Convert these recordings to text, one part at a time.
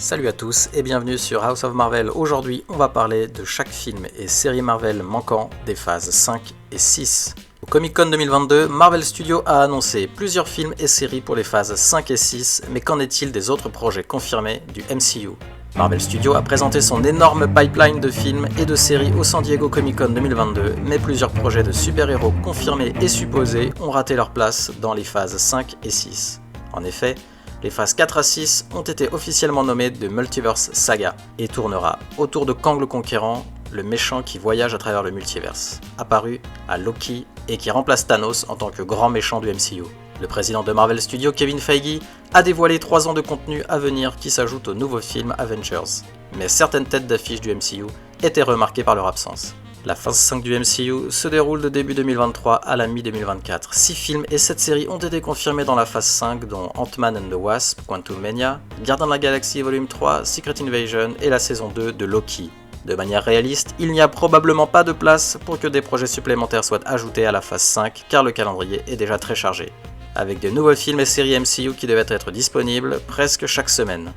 Salut à tous et bienvenue sur House of Marvel. Aujourd'hui, on va parler de chaque film et série Marvel manquant des phases 5 et 6. Au Comic-Con 2022, Marvel Studios a annoncé plusieurs films et séries pour les phases 5 et 6, mais qu'en est-il des autres projets confirmés du MCU ? Marvel Studios a présenté son énorme pipeline de films et de séries au San Diego Comic-Con 2022, mais plusieurs projets de super-héros confirmés et supposés ont raté leur place dans les phases 5 et 6. En effet, les phases 4 à 6 ont été officiellement nommées The Multiverse Saga et tournera autour de Kang le Conquérant, le méchant qui voyage à travers le multiverse, apparu à Loki et qui remplace Thanos en tant que grand méchant du MCU. Le président de Marvel Studios, Kevin Feige, a dévoilé 3 ans de contenu à venir qui s'ajoutent au nouveau film Avengers, mais certaines têtes d'affiche du MCU étaient remarquées par leur absence. La phase 5 du MCU se déroule de début 2023 à la mi-2024. 6 films et 7 séries ont été confirmés dans la phase 5, dont Ant-Man and the Wasp, Quantumania, Gardiens de la Galaxie Volume 3, Secret Invasion et la saison 2 de Loki. De manière réaliste, il n'y a probablement pas de place pour que des projets supplémentaires soient ajoutés à la phase 5 car le calendrier est déjà très chargé, avec de nouveaux films et séries MCU qui devaient être disponibles presque chaque semaine.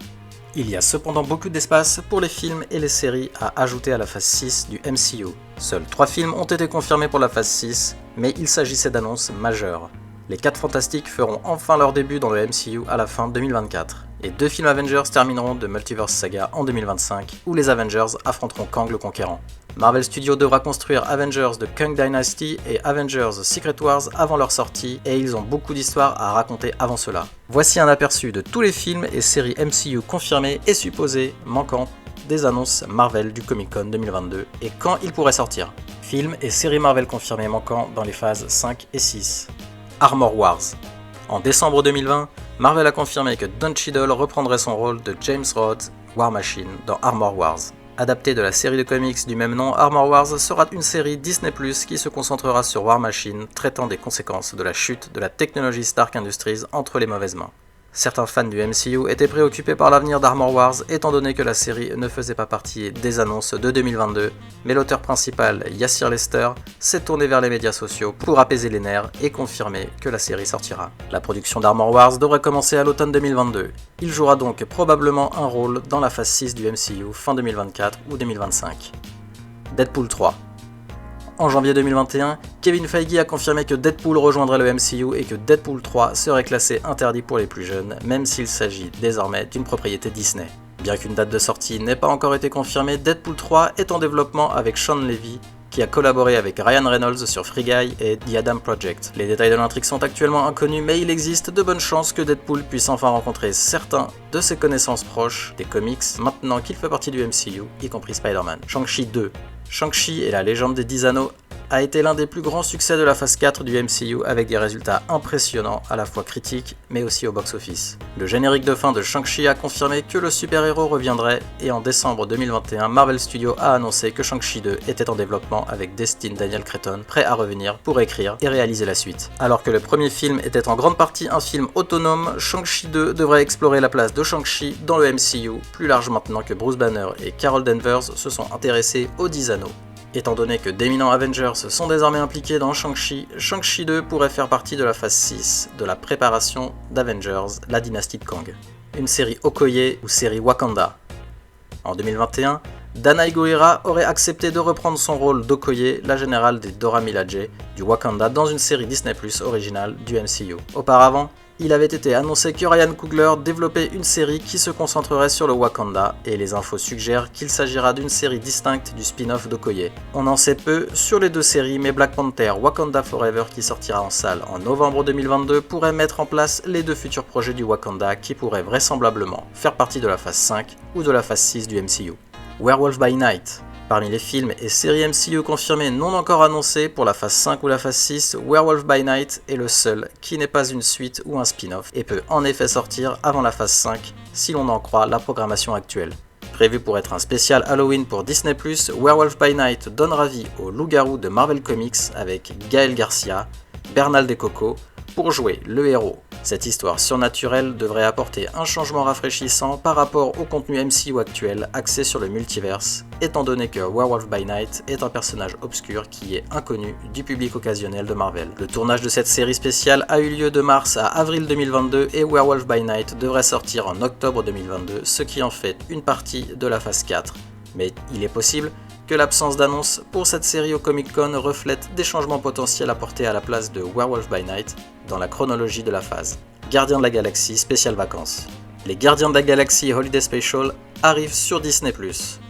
Il y a cependant beaucoup d'espace pour les films et les séries à ajouter à la phase 6 du MCU. Seuls 3 films ont été confirmés pour la phase 6, mais il s'agissait d'annonces majeures. Les 4 Fantastiques feront enfin leur début dans le MCU à la fin 2024, et 2 films Avengers termineront de Multiverse Saga en 2025, où les Avengers affronteront Kang le Conquérant. Marvel Studios devra construire Avengers The Kang Dynasty et Avengers Secret Wars avant leur sortie, et ils ont beaucoup d'histoires à raconter avant cela. Voici un aperçu de tous les films et séries MCU confirmés et supposés manquant des annonces Marvel du Comic-Con 2022 et quand ils pourraient sortir. Films et séries Marvel confirmés manquant dans les phases 5 et 6. Armor Wars. En décembre 2020, Marvel a confirmé que Don Cheadle reprendrait son rôle de James Rhodes, War Machine, dans Armor Wars. Adapté de la série de comics du même nom, Armor Wars sera une série Disney+, qui se concentrera sur War Machine, traitant des conséquences de la chute de la technologie Stark Industries entre les mauvaises mains. Certains fans du MCU étaient préoccupés par l'avenir d'Armor Wars étant donné que la série ne faisait pas partie des annonces de 2022, mais l'auteur principal, Yassir Lester, s'est tourné vers les médias sociaux pour apaiser les nerfs et confirmer que la série sortira. La production d'Armor Wars devrait commencer à l'automne 2022. Il jouera donc probablement un rôle dans la phase 6 du MCU fin 2024 ou 2025. Deadpool 3. En janvier 2021, Kevin Feige a confirmé que Deadpool rejoindrait le MCU et que Deadpool 3 serait classé interdit pour les plus jeunes, même s'il s'agit désormais d'une propriété Disney. Bien qu'une date de sortie n'ait pas encore été confirmée, Deadpool 3 est en développement avec Sean Levy, qui a collaboré avec Ryan Reynolds sur Free Guy et The Adam Project. Les détails de l'intrigue sont actuellement inconnus, mais il existe de bonnes chances que Deadpool puisse enfin rencontrer certains de ses connaissances proches des comics, maintenant qu'il fait partie du MCU, y compris Spider-Man. Shang-Chi 2. Shang-Chi et la légende des 10 anneaux a été l'un des plus grands succès de la phase 4 du MCU avec des résultats impressionnants à la fois critiques mais aussi au box-office. Le générique de fin de Shang-Chi a confirmé que le super-héros reviendrait et en décembre 2021, Marvel Studios a annoncé que Shang-Chi 2 était en développement avec Destin Daniel Cretton prêt à revenir pour écrire et réaliser la suite. Alors que le premier film était en grande partie un film autonome, Shang-Chi 2 devrait explorer la place de Shang-Chi dans le MCU, plus large maintenant que Bruce Banner et Carol Danvers se sont intéressés aux 10 anneaux. Étant donné que d'éminents Avengers sont désormais impliqués dans Shang-Chi, Shang-Chi 2 pourrait faire partie de la phase 6 de la préparation d'Avengers, la dynastie de Kang. Une série Okoye ou série Wakanda. En 2021, Danai Gurira aurait accepté de reprendre son rôle d'Okoye, la générale des Dora Milaje du Wakanda, dans une série Disney+ originale du MCU. Auparavant, il avait été annoncé que Ryan Coogler développait une série qui se concentrerait sur le Wakanda, et les infos suggèrent qu'il s'agira d'une série distincte du spin-off d'Okoye. On en sait peu sur les 2 séries, mais Black Panther Wakanda Forever, qui sortira en salle en novembre 2022, pourrait mettre en place les 2 futurs projets du Wakanda qui pourraient vraisemblablement faire partie de la phase 5 ou de la phase 6 du MCU. Werewolf by Night. Parmi les films et séries MCU confirmés non encore annoncés pour la phase 5 ou la phase 6, Werewolf by Night est le seul qui n'est pas une suite ou un spin-off et peut en effet sortir avant la phase 5 si l'on en croit la programmation actuelle. Prévu pour être un spécial Halloween pour Disney+, Werewolf by Night donnera vie au loup-garou de Marvel Comics avec Gaël Garcia, Bernal Descoco, pour jouer le héros. Cette histoire surnaturelle devrait apporter un changement rafraîchissant par rapport au contenu MCU actuel axé sur le multiverse, étant donné que Werewolf by Night est un personnage obscur qui est inconnu du public occasionnel de Marvel. Le tournage de cette série spéciale a eu lieu de mars à avril 2022 et Werewolf by Night devrait sortir en octobre 2022, ce qui en fait une partie de la phase 4. Mais il est possible que l'absence d'annonce pour cette série au Comic-Con reflète des changements potentiels apportés à la place de Werewolf by Night dans la chronologie de la phase. Gardiens de la Galaxie spécial vacances. Les Gardiens de la Galaxie Holiday Special arrivent sur Disney+.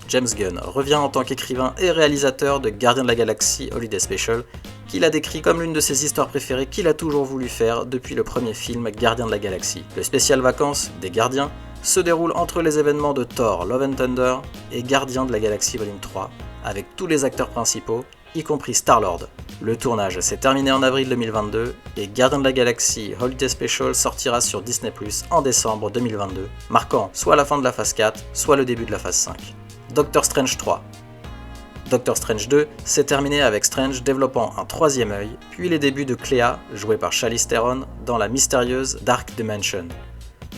James Gunn revient en tant qu'écrivain et réalisateur de Gardiens de la Galaxie Holiday Special, qu'il a décrit comme l'une de ses histoires préférées qu'il a toujours voulu faire depuis le premier film Gardiens de la Galaxie. Le spécial vacances des Gardiens se déroule entre les événements de Thor Love and Thunder et Gardiens de la Galaxie Volume 3, avec tous les acteurs principaux, y compris Star-Lord. Le tournage s'est terminé en avril 2022 et Gardiens de la Galaxie Holiday Special sortira sur Disney+ en décembre 2022, marquant soit la fin de la phase 4, soit le début de la phase 5. Doctor Strange 3. Doctor Strange 2 s'est terminé avec Strange développant un troisième œil, puis les débuts de Clea, jouée par Charlize Theron, dans la mystérieuse Dark Dimension.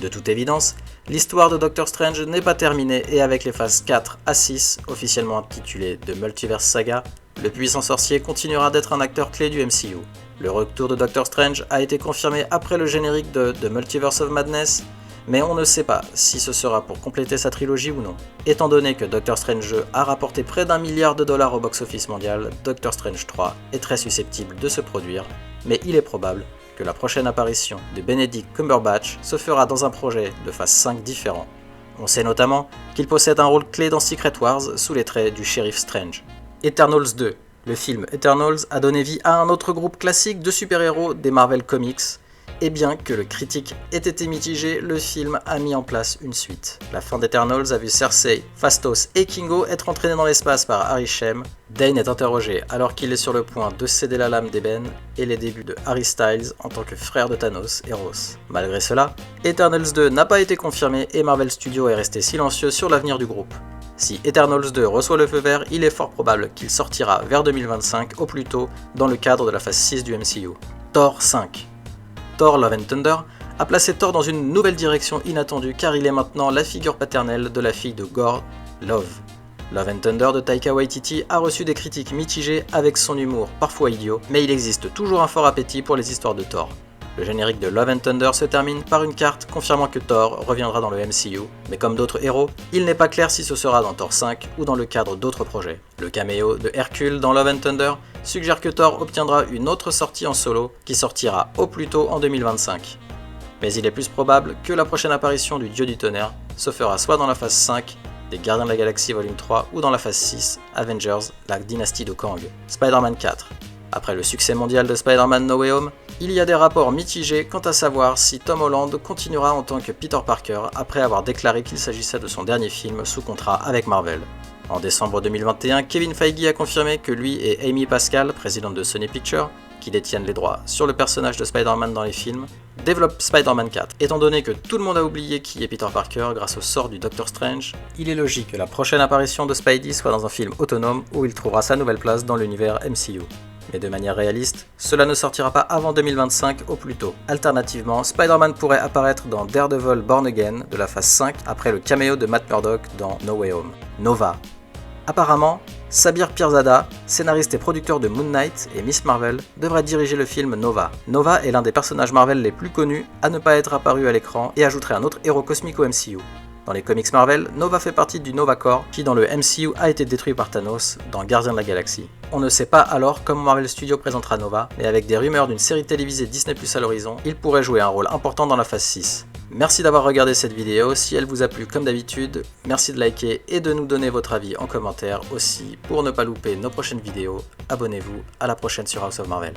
De toute évidence, l'histoire de Doctor Strange n'est pas terminée et avec les phases 4 à 6, officiellement intitulées The Multiverse Saga, le puissant sorcier continuera d'être un acteur clé du MCU. Le retour de Doctor Strange a été confirmé après le générique de The Multiverse of Madness, mais on ne sait pas si ce sera pour compléter sa trilogie ou non. Étant donné que Doctor Strange 2 a rapporté près d'1 milliard de dollars au box-office mondial, Doctor Strange 3 est très susceptible de se produire, mais il est probable que la prochaine apparition de Benedict Cumberbatch se fera dans un projet de phase 5 différent. On sait notamment qu'il possède un rôle clé dans Secret Wars sous les traits du shérif Strange. Eternals 2. Le film Eternals a donné vie à un autre groupe classique de super-héros des Marvel Comics, et bien que le critique ait été mitigé, le film a mis en place une suite. La fin d'Eternals a vu Cersei, Phastos et Kingo être entraînés dans l'espace par Arishem. Dane est interrogé alors qu'il est sur le point de céder la lame d'ébène, et les débuts de Harry Styles en tant que frère de Thanos et Ross. Malgré cela, Eternals 2 n'a pas été confirmé et Marvel Studios est resté silencieux sur l'avenir du groupe. Si Eternals 2 reçoit le feu vert, il est fort probable qu'il sortira vers 2025 au plus tôt dans le cadre de la phase 6 du MCU. Thor 5. Thor Love and Thunder a placé Thor dans une nouvelle direction inattendue car il est maintenant la figure paternelle de la fille de Gore, Love. Love and Thunder de Taika Waititi a reçu des critiques mitigées avec son humour parfois idiot, mais il existe toujours un fort appétit pour les histoires de Thor. Le générique de Love and Thunder se termine par une carte confirmant que Thor reviendra dans le MCU, mais comme d'autres héros, il n'est pas clair si ce sera dans Thor 5 ou dans le cadre d'autres projets. Le caméo de Hercule dans Love and Thunder suggère que Thor obtiendra une autre sortie en solo qui sortira au plus tôt en 2025. Mais il est plus probable que la prochaine apparition du Dieu du Tonnerre se fera soit dans la phase 5 des Gardiens de la Galaxie Volume 3 ou dans la phase 6, Avengers, la dynastie de Kang. Spider-Man 4. Après le succès mondial de Spider-Man No Way Home, il y a des rapports mitigés quant à savoir si Tom Holland continuera en tant que Peter Parker après avoir déclaré qu'il s'agissait de son dernier film sous contrat avec Marvel. En décembre 2021, Kevin Feige a confirmé que lui et Amy Pascal, présidente de Sony Pictures, qui détiennent les droits sur le personnage de Spider-Man dans les films, développent Spider-Man 4. Étant donné que tout le monde a oublié qui est Peter Parker grâce au sort du Doctor Strange, il est logique que la prochaine apparition de Spidey soit dans un film autonome où il trouvera sa nouvelle place dans l'univers MCU. Mais de manière réaliste, cela ne sortira pas avant 2025 au plus tôt. Alternativement, Spider-Man pourrait apparaître dans Daredevil Born Again de la phase 5 après le caméo de Matt Murdock dans No Way Home. Nova. Apparemment, Sabir Pirzada, scénariste et producteur de Moon Knight et Miss Marvel, devrait diriger le film Nova. Nova est l'un des personnages Marvel les plus connus à ne pas être apparu à l'écran et ajouterait un autre héros cosmique au MCU. Dans les comics Marvel, Nova fait partie du Nova Corps qui dans le MCU a été détruit par Thanos dans Gardiens de la Galaxie. On ne sait pas alors comment Marvel Studios présentera Nova, mais avec des rumeurs d'une série télévisée Disney+ à l'horizon, il pourrait jouer un rôle important dans la phase 6. Merci d'avoir regardé cette vidéo, si elle vous a plu comme d'habitude, merci de liker et de nous donner votre avis en commentaire aussi. Pour ne pas louper nos prochaines vidéos, abonnez-vous, à la prochaine sur House of Marvel.